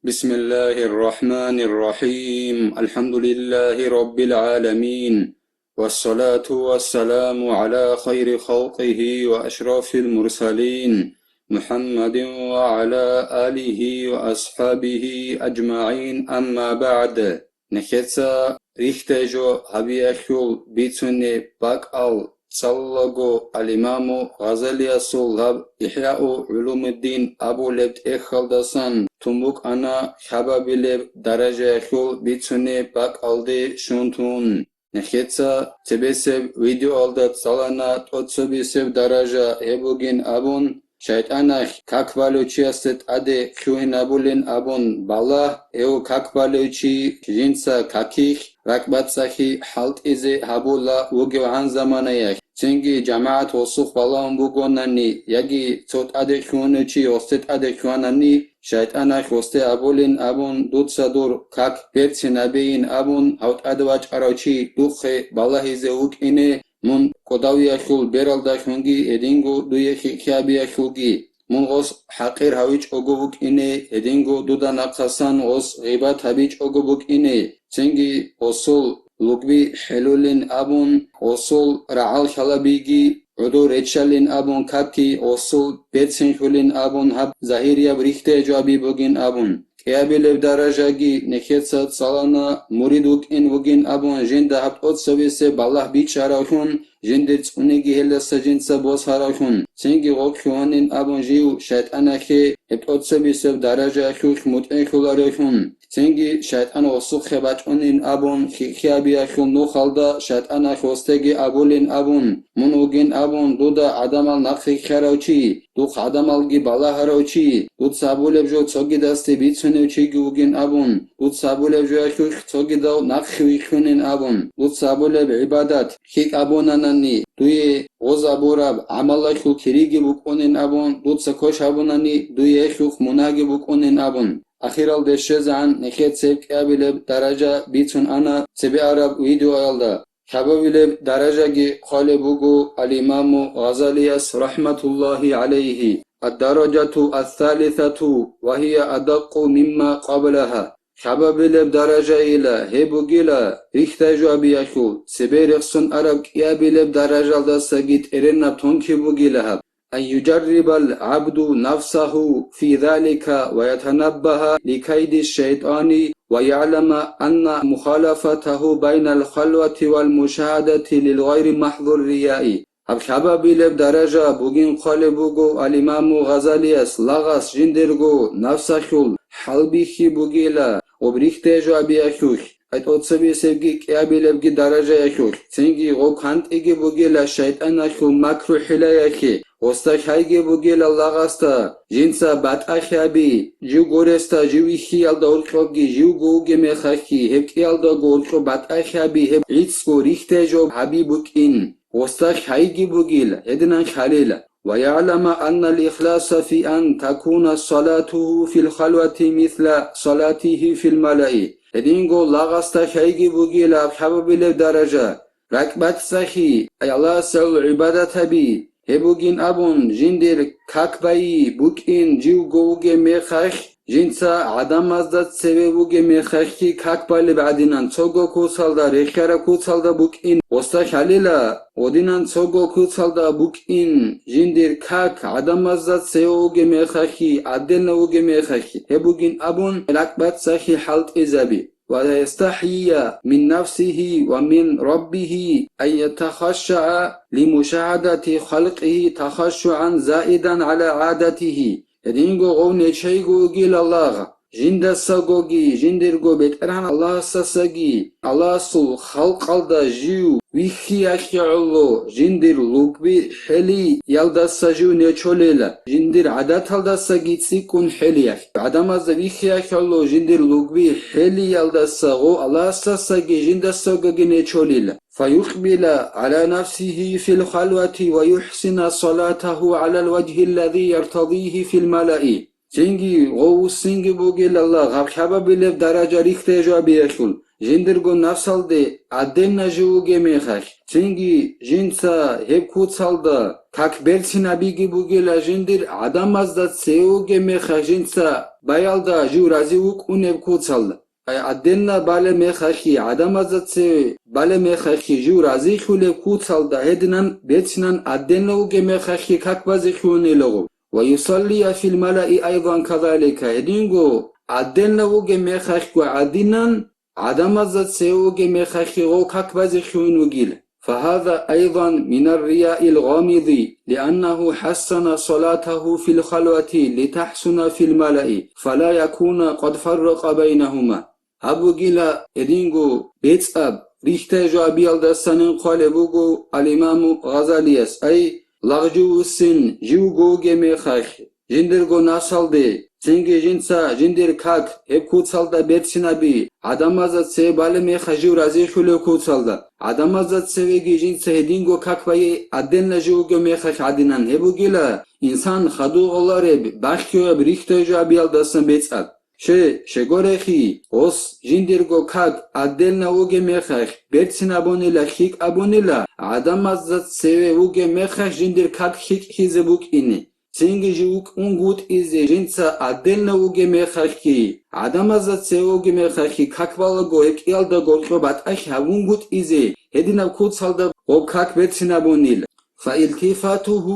بسم الله الرحمن الرحيم الحمد لله رب العالمين والصلاة والسلام على خير خلقه وأشرف المرسلين محمد وعلى آله وأصحابه أجمعين أما بعد نخيتسا ريختجو هبيخول بيتوني باك صلغو الإمام غزالي الصلاب إحياء علوم الدين أبو لبت إخالدسان تمبوك أنا خبابي لب درجة خول بيتوني باك ألدي شونتون نخيتسا تبسب فيديو ألدت صلانا تقصبسب درجة هبوغين أبون شايتانخ كاكبالوچي است أدي خيوهن أبولين أبون بالا إيو كاكبالوچي جنسا كاكيخ ركبتساخي حالت إزي هبولا وغيو عن زمانيخ چنگي جماعت وصوخ بالهم بوغوناني يگي صوت أدي خيوهنوچي وستت أدي خيوهناني شايتانخ وستي أبولين أبون دوتسا دور كاك بيرتسي نبيين أبون هوت أدواج أروچي دوخي بالله إزي وك إني من قداوية خول بيرالدا خونگي ادينگو دوية خيابية خولگي من غص حقير هاويج اوگوبوك إني ادينگو دودا نقصان غص غيبات هابيج اوگوبوك إني چنگي اصول لوگبي حلولين أبون اصول رعال خلابيگي عدو ريتشالين أبون كاكي اصول بيتسين خولين أبون هب ظاهرية بريخته جوابي بوگين أبون كيابيلب درجاگي نخيتسات صلانا مريدوك إن وگين أبون جند هبت أتصويسي بالله بيچاراخون جندت اونگی هلسا جنسا باز هراخون چنگی غوک خوانین ابون جیو شیطان اخی هبت سبیسب درجه اخوخ متعی خلاراخون چنگی شیطان وصوخ خبت اونین ابون خیابی اخون نو خالدا شیطان اخوستگی ابولین ابون منوگین ابون دودا عدمال نخی خراوچی دوخ عدمالگی بالا هراوچی دود سابولب جو چوگی دستی بیتسونیوچی گوگین ابون دود سابولب جو اخوخ چوگی دو نخی خونین ابون دود سابولب عبادت خیک ابونان دوی غوزا بوراب عملا خو کریگی بکنین ابون دود سکوش ابونانی دوی خو مناگی بکنین ابون اخیرال دشزان نخیت سیب کابیلب درجه بیتون انا سبی عرب ویدیو آلده خبابیلب درجه گی خالی بگو الامام غزالی رحمت الله علیه الدرجة الثالثة وهي أدق مما قبلها خبابيلب درجة إلى هبوغيلا ريختاجو أبيخو سبيرخسون عرب كيابيلب درجة لساقيت إرنا تونكي بوغيلها أن يجرب العبد نفسه في ذلك ويتنبه لكيد الشيطان ويعلم أن مخالفته بين الخلوة والمشاهدة للغير محض الرياء خبابيلب درجة بوغين خالي بوغو الإمام غزالي لغس جندرغو نفسخول حلبيخي بوغيلا وبريختاجو أبيخوخ أيت أتصبي سبگي كيابيلبگي درجة يخوخ تنگي غو كانت إيگي بوغيلا شيطان أخو مكرو حلايخي وستاك هايگي بوغيلا لغستا جنسا بات أخيابي جيو غورستا جيو إخي يالدا أولخوغي جيو غوغي مخاكي هبك يالدا غولخو بات أخيابي هب عيتسكو ريختاجو حبيبوك إن وستاك هايگي بوغيلا هدنان خليلا ويعلم أن الإخلاص في أن تكون صلاته في الخلوة مثل صلاته في الملأ هدينغو لاغستا خيجي بوغيلا بحبابيلب درجة ركبت سخي أي الله سل عبادة بي هبوغين أبون جندر كاكباي بوكين جيو غوغي ميخاخ جنسا عدم ازداد سببوغي ميخاخي كاكبالي بعدينان توغو كوصالدا ريخيرا كوصالدا بوكين وستا خليلا ودينان توغو كوصالدا بوكين جندر كاك عدم ازداد سببوغي ميخاخي عدلنا وغي ميخاخي هبوغين أبون ركبت سخي حالت إزابي ولا يستحيي من نفسه ومن ربه أن يتخشع لمشاهدة خلقه تخشعا زائدا على عادته يدينغو غوني شيغو جيل الله جند ساغوغي جندرغو بيتران الله ساساغي الله سو خلق الدا جيو ويخي اخيالو جندر لوكبي حلي يالدا ساجيو نيچوليلا جندر عادات الدا ساغيتسي كون حليخ عدم از ويخي اخيالو جندر لوكبي حلي يالدا ساغو الله ساساغي جند ساغوغي نيچوليلا فيقبل على نفسه في الخلوة ويحسن صلاته على الوجه الذي يرتضيه في الملأ چنگی غو سنگی بوگیل الله غب خبابیلب درجه ریخته جو بیخول جندرگو نفسال ده عدن نجوگه میخش چنگی جنسا هب کوتسال ده как берцина биги бугела жиндир адам аздат сеуге меха жинца bayalda jiu razi ukuneb kutsal adenna bale mekhahi adamazatse bale mekhahi jiu razi khule kutsalda hednan betsnan adenna uge mekhahi kakbazi khunelo wa yusalli fil mala'i aydan kadhalika hedingo adenna uge mekhahi wa adinan adamazatse uge mekhahi o kakbazi khunugil فهذا أيضا من الرياء الغامض لأنه حسن صلاته في الخلوة لتحسن في الملأ فلا يكون قد فرق بينهما أبو جيلا إدينغو بيتساب ريختا جابيال دستانين قالبوغو الإمام غزاليس أي لغجو السن جيوغو جميخاخ جندرغو ناسال دي Цинги жинца жиндир как хеп куцалда берсинаби адамазат се бале ме хажу рази хуле куцалда адамазат севеги жинца хединго как вай аденна жуго ме хах адинан хебугила инсан хаду олареб бахкё брихте жабиал дасан бецат шегорехи ос жиндирго как аденна уге ме хах берсинабонила хик абонила адамазат севе уге ме хах жиндир как хик хизебук ини Цинги жук унгут изе жинца аделна уге мехахи адамазат сеуге мехахи каквала гоек ялда горхобат ахи унгут изе hedina kutsalda ob kak betsinabonil فالتفاته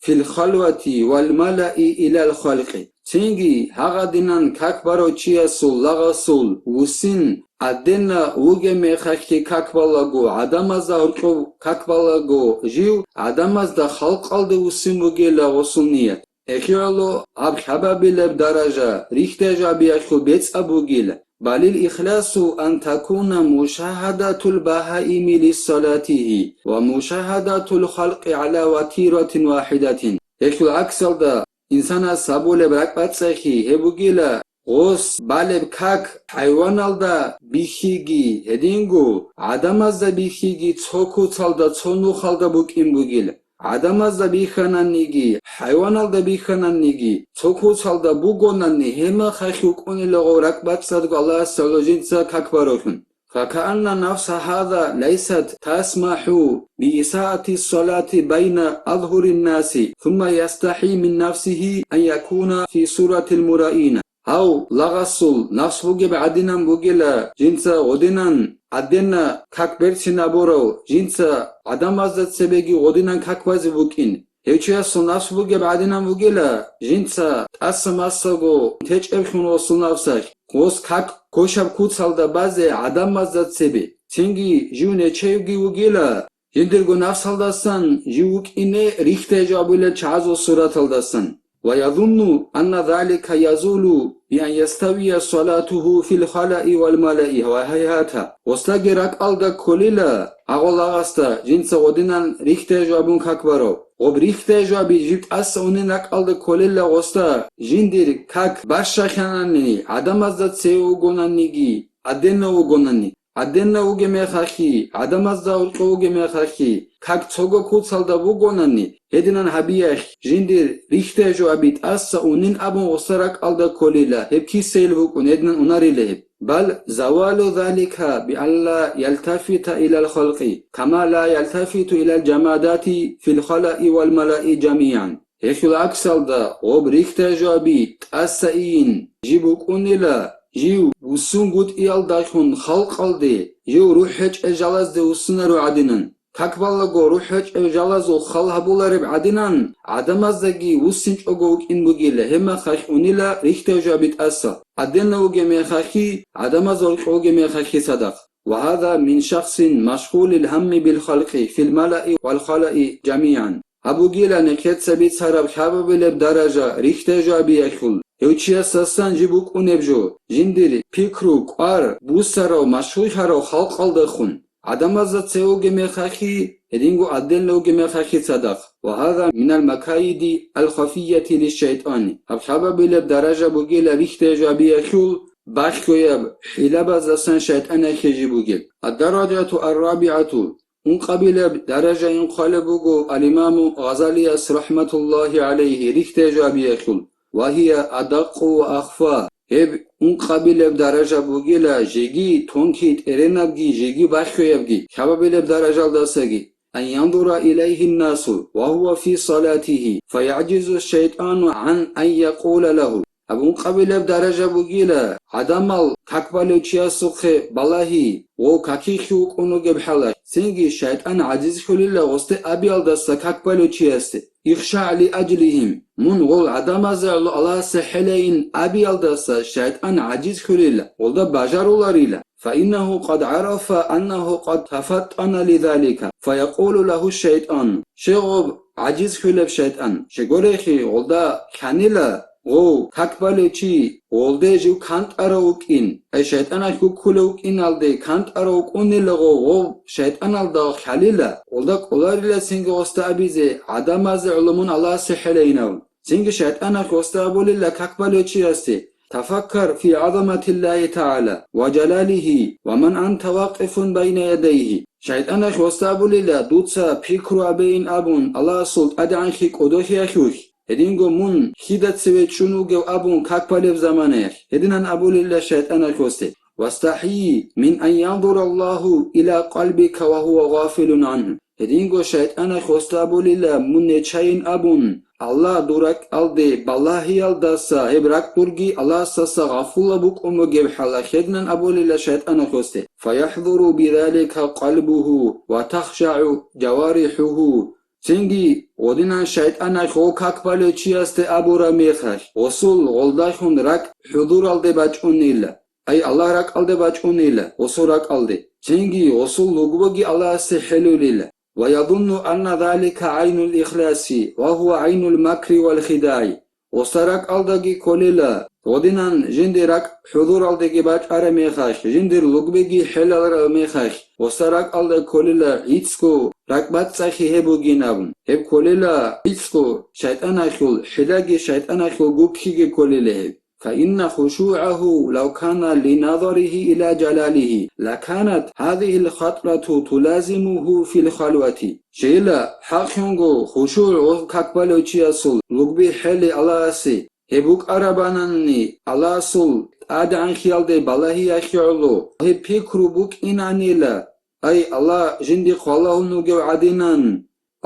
في الخلوة والملأ إلى الخلق Цинги хагадинан как барочиясул лагасул усин адена уге мехахи каквалаго адамаза урқов каквалаго жив адамазда халқалды усин уге лагосулният эхиало аб хабабилеб даража рихтежа биаху бец абугил بل الإخلاص أن تكون مشاهدة البهائم لصلاته ومشاهدة الخلق على وتيرة واحدة يكل أكسل دا إنسان سابول بركبتسخي هبوغيلا غوس بالب كاك حيوانال دا بيخيغي هدينغو عدماز دا بيخيغي تسوكو تال دا تسونو خال دا بوكين بوغيلا عدماز دا بيخانانيغي حيوانال دا بيخانانيغي تسوكو تال دا بوغوناني هما خاخيوكوني لغو ركبتسادغو الله سالوجينسا كاكباروخن فكأن نفس هذا ليست تسمح بإساءة الصلاة بين أظهر الناس ثم يستحي من نفسه أن يكون في صورة المرائين أو لغسل نفس بوجب عدنا بوجلا جنسا ودنان عدنا كاكبرسنا بورو جنسا عدم أزد سبيجي ودنان كاكبازي بوكين هيتشياسو نفس بوجب عدنا بوجلا جنسا تأسماسغو تجأبخون وصل نفسك غوس كاك كوشاب كوتسالدا بازي عدم أزد سبي تنجي جوني چيوغي وجلا جندرغو نفس هالدستان جيوك إني ريخته جابولا چازو صورت هالدستان ويظن أن ذلك يزول بأن يستوي صلاته في الخلاء والملأ وهيهاتها وستجرك ألدا كليلا أغلاغستا جنس ودنان ريخته جابون كاكبارو وبريخته جابي جبت أس أونينك ألدا كليلا وستا جندر كاك باشا خاناني عدم أزد سيو غنانيجي أدنو غناني أدنى وجه مخاخي عدم الزاوج وجه مخاخي كاك تسوغو كوتسالدا وغوناني هدنان هبيخ جندر ريخته جو أبيت أسا ونين أبو وصرك ألدا كوليلا هبكي سيلوك ونهدنان أناري لهب بل زوال ذلك بألا يلتفت إلى الخلق كما لا يلتفت إلى الجمادات في الخلاء والملاء جميعا هيخل أكسالدا وبريخته جو أبيت أسا إين جيبوك أنيلا جيو وسنغوت إيالداخون خلق الدي جيو روحج أجالز دي وسنرو عدنان كاكبالغو روحج أجالزو خلها بولارب عدنان عدمازدگي وسنج أغوك إن بغيلا هما خاخ أونيلا ريخته جابت أسا عدنا وغي ميخاخي عدمازو وغي ميخاخي صدق وهذا من شخص مشغول الهم بالخلق في الملأ والخلاء جميعا أبو جيلا نكت سبيت سرب حبابلب درجة ريخته جابي يخل Эучиясасан жибук унебжо жиндир пикрук ар бусаро машхуйхаро халқ алдахун адамаза цеуге мехахи эдингу адделлоге мехахи садақ ва ҳаза минал макаиди алхафияти лишшайтани абхаба билеб даража бугила рихте жабияхул бахкояб хилабазасан шайтана хижи бугил аддараджату аррабиату ун қабилеб даража ин қалебугу алимаму ғазалияс рахматуллахи алейхи рихте жабияхул وهي أدق وأخفى هب اون قبیل درجه بوگیلا جگی تونکیت ارنبگی جگی بخویبگی خبابیل درجه دستگی أن ينظر إليه الناس وهو في صلاته فيعجز الشيطان عن أن يقول له абун қабилеб даража бугила адамал какбалучиасухе балахи о какихи укунуге бхала сенги шайтан азиз хулилла госте абиалдаса какбалучиасте ихша ли аджлихим мун гол адамазалу аллах сахелейн абиалдаса шайтан азиз хулилла олда бажаруларила فإنه قد عرف أنه قد تفطن لذلك فيقول له الشيطان شغب عجز خلف شيطان شغورخي غلدا كانيلا غو كاكباليچي غلده جو كانت أروكين أي شيطان أشكو كلوكين ألده كانت أروكوني لغو غو شيطان ألده خليلا غلدا قولاريلا سنگ غستابيزي عدم از علمون الله سحلينو سنگ شيطان أشكو غستابوليلا كاكباليچي أستي تفكر في عظمة الله تعالى وجلاله ومن أنت واقف بين يديه شيطانش وستابولي لا دوتسا فكروا بين أبون الله سلط أدعنخي قدوخي أخيوخ هدينغو من خيدت سويت شنوغو أبون كاكباليف زمانيخ هدينان أبولي الله شيطانش وستي واستحيي من أن ينظر الله إلى قلبك وهو غافل عنه هدينغو شيطانش وستابولي لا من نچاين أبون Allah durak alde ballahi aldasa hebrak durgi Allah sasa gafula buk umu gebhala khednan abulila shaytana khoste fayahduru bidhalika qalbuhu wa takhsha'u jawarihuhu sengi odinan shaytana kho kakbale chiaste abura mekhash osul goldakhun rak hudur alde bachunila ay Allah rak alde bachunila osurak alde sengi osul lugbogi Allah se helulila ويظن أن ذلك عين الإخلاص وهو عين المكر والخداع وسترك ألدغي كوليلا ودينان جندرك حضور ألدغي باج أرميخاش جندر لغبغي حلال ميخاش وسترك ألدغي كوليلا إتسكو ركبات ساخي هبو جنابون هب كوليلا إتسكو شيطان أخول حداغي شيطان أخول غوكيغي كوليلا هب فإن خشوعه لو كان لنظره إلى جلاله لكانت هذه الخطرة تلازمه في الخلوة شيلا حقيقو خشوع كقبلو چياسول لغبي حلي الله سي هبوك عرباناني الله سول أدعان خيال دي بالله أخيالو هب فكرو بوك إنانيلا أي الله جندي خالله نوغو عدينان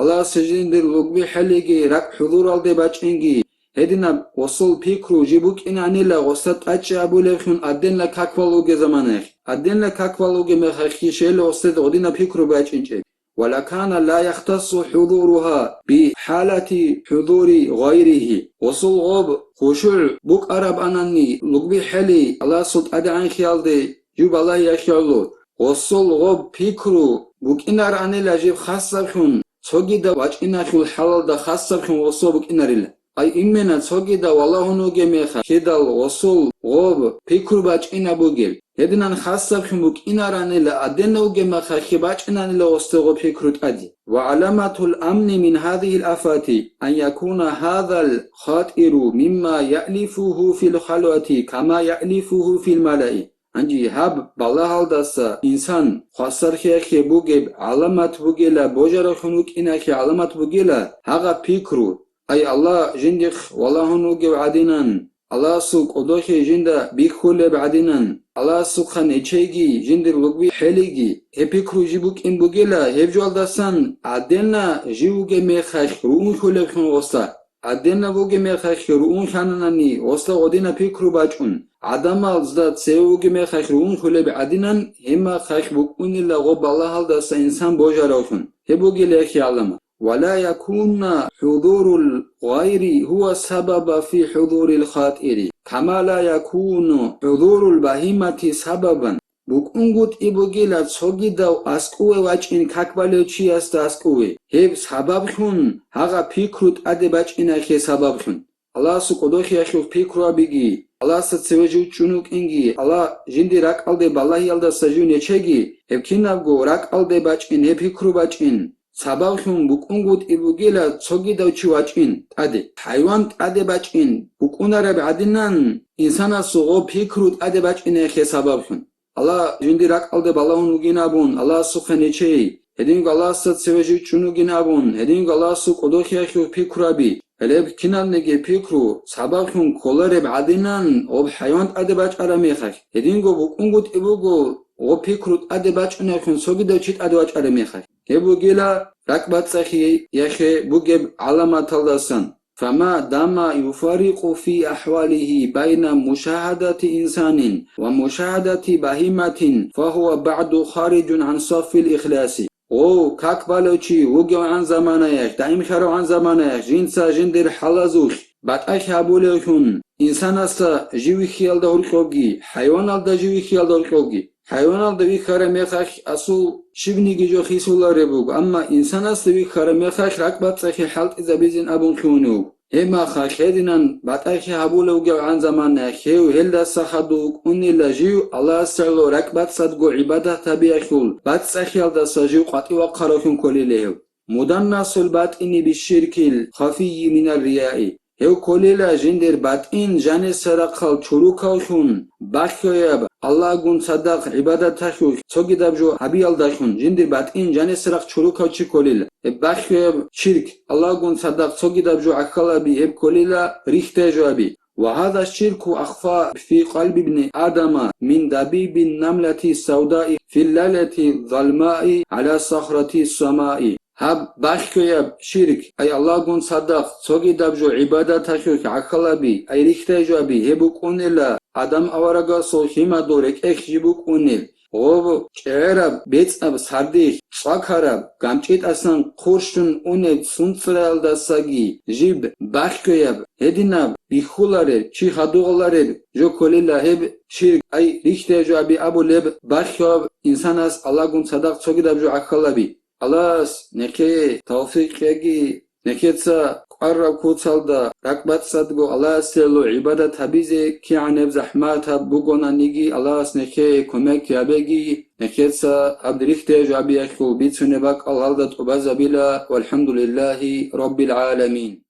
الله سجندي لغبي حليغي رك حضور الدي باچنگي هدينا وصل فكرو جيبوك إن عنيلا وصلت أبوليخون أدنلا كاكوالوغي زمانيخ أدنلا كاكوالوغي مخيخي شيلا وصلت أدنلا فكرو باچنجي ولكان لا يختص حضورها بحالة حضور غيره وصل غوب خشوع بوك عرب أناني لغبي حلي الله صلت أدعان خيال دي جيب الله يخيالو وصل غوب فكرو بوك إنار عنيلا جيب خاصة صغي دا واج إناخول حلال دا خاصة وصل بوك إناريلا أي إمنا صغيدا والله نوجي ميخا كدال وصول غوب فكر باج إنا بوجيل هدنا خاصة خموك إنا رانيلا أدنا وجي ميخا خباج إنا نلا وستغو فكرت أدي وعلامة الأمن من هذه الآفات أن يكون هذا الخاطر مما يألفه في الخلوة كما يألفه في الملأ أنجي هاب بالله داسا إنسان خسر خي بوجيب علامات بوجيلا بوجر خنوك إنا خي علامات بوجيلا هذا فكرو أي الله جندخ والله نوجي بعدينان الله سوق أدوخي جندا بيكول بعدينان الله سوق خن إتشيجي جندر لقبي حليجي هبيكرو جيبوك إن بوجيلا هبجوال داسان عدنا جيوجي ميخاش رؤون خلق خن وستا عدنا بوجي ميخاش رؤون خاناني وستا غدينا بيكرو باجون عدم الزداد سيوجي ميخاش رؤون خلق بعدينان هما خاش بوكون إلا غب الله داسا إنسان بوجاروخن هبوجي ليخي علما ولا يكون حضور الغير هو السبب في حضور الخاطر كما لا يكون حضور البهيمة سببا بوكونغوت إبوغيلا تسوغيدا أسكوه واجين كاكباليو چياست أسكوه هب سبب خون هغا فكرت أدي باجين أخي سبب خون الله سقودوخي أخي فكروا بيجي الله ستسوجو چونوك إنجي الله جندي راك ألدي بالله يلدا سجو نيچيجي هب كينابغو راك ألدي باجين هب فكروا باجين سباخون بوكونغوت إبوغيلا تسوغيدا چواجين أدي حيوان أدي باجين بوكونا بعدينان إنسانا سوغو فكرت أدي باجين أخي سباخون الله جندي راك ألدي بالله نوغينابون الله سوخنيچي هدينغ الله ستسوجو چونوغينابون هدينغ الله سقودوخي أخي فكروا بي هلب كنال نجي فكرو سباخون كولاري بعدينان أو حيوان أدي باج أراميخاش هدينغو بوكونغوت إبوغو او فكرت أدي باج أناخون سوغيدا چيت أدي باج أراميخاش هبوغيلا ركبات سخي يخي بوغيب علامات الدسان فما دام يفرق في أحواله بين مشاهدة إنسان ومشاهدة بهيمة فهو بعد خارج عن صف الإخلاص. او как балочи угел عن زمانه دائم خرو عن زمانه جنسا جندر حلزوخ باتاخ ابولهون انسان است جیوی خیال دور کوگی حیوان الدا جیوی خیال دور کوگی حیوان الدا وی خره میخخ اسو شبنیگی جو خیسولاره بوگ اما انسان است وی خره میخخ رکبت سخی حلق زبیزین ابون خونو هما خاخدینن باتاخ ابولوگل عن زمانه خيو هلدا سخدوك اني لاجيو الله سرلو ركبت صدقو عبادة تبيخول بات سخيال دا ساجيو قطي وقراكم كوليليو مدنس الباطئن بالشرك الخفي من الرياء هو كوليلا جندر باطئن جاني سرقال چوروكالخون باخيويب الله گون صدق عبادة تخيو توگي دبجو حبيال داخون جندر باطئن جاني سرق چوروكال چي كوليلا باخيويب شرك الله گون صدق توگي دبجو عقالا بي اب كوليلا ريخته جوابي وهذا الشرك أخفى في قلب ابن آدم من دبيب النملة السوداء في الليلة الظلماء على صخرة السماء هب باخيويب شرك أي الله گون صدق توگي دبجو عبادة تخيو عقالا بي أي ريخته جوابي هبو كونيلا آدم أورغا سوخيما دورك اخ جيبو كونيل غوب كيرب بيتسنب سرديخ شاكرب گامچيت اسن قورشتون اونت سونتسرال داساگي جيب باخكيب هدينب بيخولارب چي خدوغلارب جو كوليلا هب شير اي ريخته جو ابي ابو لب باخيوب انسان اس الله گون صدق چوگيدب جو اخلابي الله نكي توفيق يگي نكيتسا قرب كوتسالدا ركبت صدقو الله سيلو عبادة تبيزي كي عنب زحمات بوغونا نيجي الله سنكي كومك يابيجي نكيتسا عبدالريخته جابي اخو بيتسو نباك الله دا توبازا بلا والحمد لله رب العالمين.